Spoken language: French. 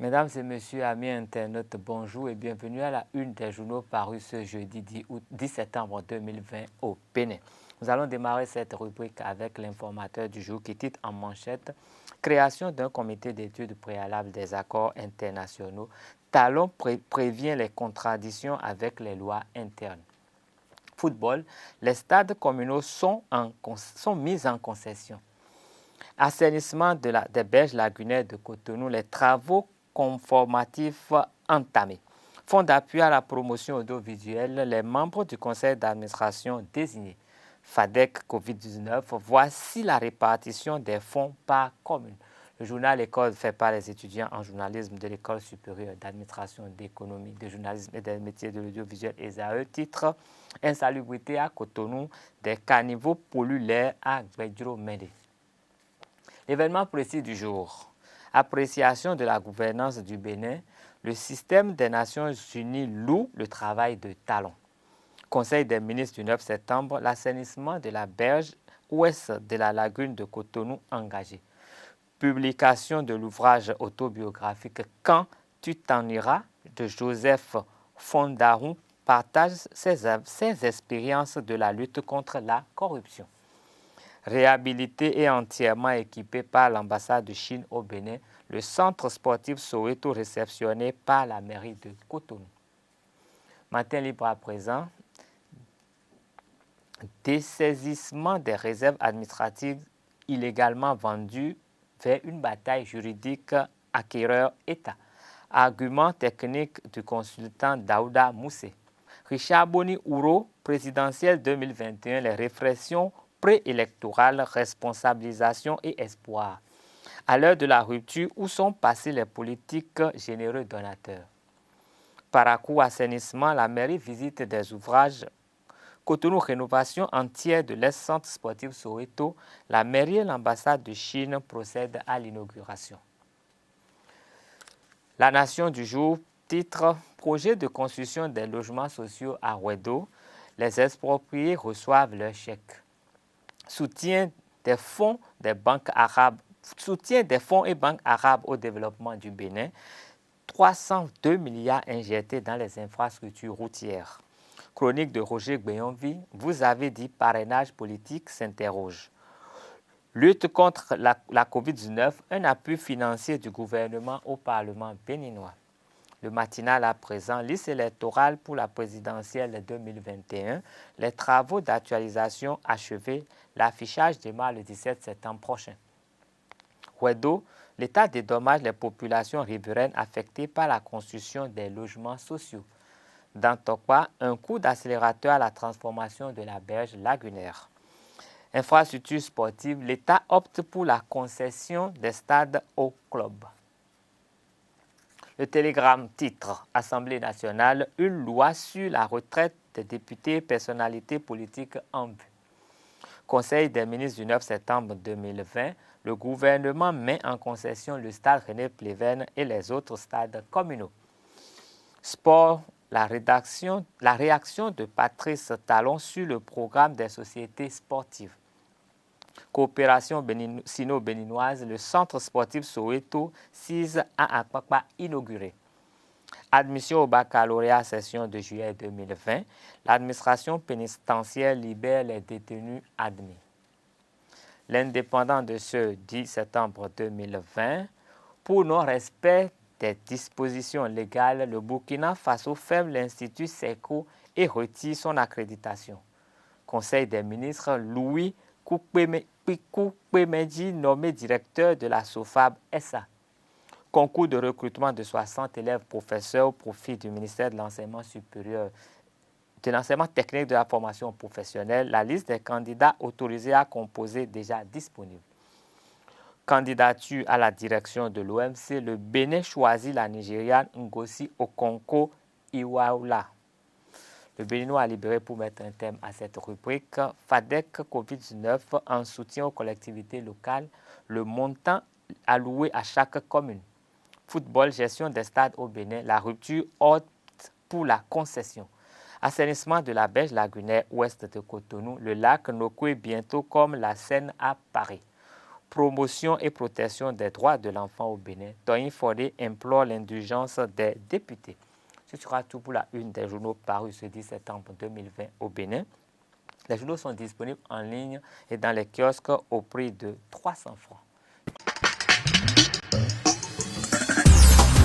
Mesdames et messieurs, amis internautes, bonjour et bienvenue à la une des journaux parus ce jeudi 10 septembre 2020 au Bénin. Nous allons démarrer cette rubrique avec l'informateur du jour qui titre en manchette « Création d'un comité d'études préalables des accords internationaux. Talon prévient les contradictions avec les lois internes ». Football, les stades communaux sont mis en concession. Assainissement des berges lagunaires de Cotonou, les travaux conformatifs entamés. Fonds d'appui à la promotion audiovisuelle, les membres du conseil d'administration désignés. FADEC COVID-19, voici la répartition des fonds par commune. Le journal École fait par les étudiants en journalisme de l'École supérieure d'administration d'économie, de journalisme et des métiers de l'audiovisuel ESAE, titre « Insalubrité à Cotonou, des caniveaux polluent l'air à Gbedjro-Mende ». L'événement précis du jour. Appréciation de la gouvernance du Bénin. Le système des Nations Unies loue le travail de Talon. Conseil des ministres du 9 septembre, l'assainissement de la berge ouest de la lagune de Cotonou engagé. Publication de l'ouvrage autobiographique « Quand tu t'en iras » de Joseph Fondarou partage ses expériences de la lutte contre la corruption. Réhabilité et entièrement équipé par l'ambassade de Chine au Bénin, le centre sportif Soweto réceptionné par la mairie de Cotonou. Matin libre à présent, dessaisissement des réserves administratives illégalement vendues vers une bataille juridique acquéreur-État. Argument technique du consultant Daouda Moussé. Richard Boni Ouro, présidentielle 2021, les réflexions préélectorale, responsabilisation et espoir. À l'heure de la rupture, où sont passés les politiques généreux donateurs? Paracou assainissement, la mairie visite des ouvrages. Cotonou rénovation entière de l'est-centre sportif Soweto. La mairie et l'ambassade de Chine procèdent à l'inauguration. La Nation du jour, titre projet de construction des logements sociaux à Wedo. Les expropriés reçoivent leur chèque. Soutien des fonds et banques arabes au développement du Bénin, 302 milliards injectés dans les infrastructures routières. Chronique de Roger Gbeyonvi, vous avez dit parrainage politique s'interroge. Lutte contre la COVID-19, un appui financier du gouvernement au Parlement béninois. Le matinal à présent, liste électorale pour la présidentielle 2021, les travaux d'actualisation achevés, l'affichage démarre le 17 septembre prochain. Wedo, l'État dédommage les populations riveraines affectées par la construction des logements sociaux. Dans Tokwa, un coup d'accélérateur à la transformation de la berge lagunaire. Infrastructure sportive, l'État opte pour la concession des stades au club. Le Télégramme titre « Assemblée nationale, une loi sur la retraite des députés et personnalités politiques en vue ». Conseil des ministres du 9 septembre 2020, le gouvernement met en concession le stade René Pleven et les autres stades communaux. Sport, la réaction de Patrice Talon sur le programme des sociétés sportives. Coopération sino-béninoise, le centre sportif Soweto, 6 à Akpakpa inauguré. Admission au baccalauréat session de juillet 2020, l'administration pénitentiaire libère les détenus admis. L'indépendant de ce 10 septembre 2020, pour non-respect des dispositions légales, le Burkina Faso ferme l'Institut SECO et retire son accréditation. Conseil des ministres, Louis Koukpemedji nommé directeur de la SOFAB SA. Concours de recrutement de 60 élèves professeurs au profit du ministère de l'Enseignement supérieur, de l'enseignement technique de la formation professionnelle. La liste des candidats autorisés à composer déjà disponible. Candidature à la direction de l'OMC, le Bénin choisit la Nigériane Ngozi Okonjo-Iweala. Le Béninois a libéré pour mettre un thème à cette rubrique. FADEC COVID-19 en soutien aux collectivités locales, le montant alloué à chaque commune. Football, gestion des stades au Bénin, la rupture opte pour la concession. Assainissement de la berge lagunaire ouest de Cotonou, le lac Nokoué bientôt comme la Seine à Paris. promotion et protection des droits de l'enfant au Bénin, Toyin Fodé implore l'indulgence des députés. Ce sera tout pour la une des journaux parus ce 10 septembre 2020 au Bénin. Les journaux sont disponibles en ligne et dans les kiosques au prix de 300 francs.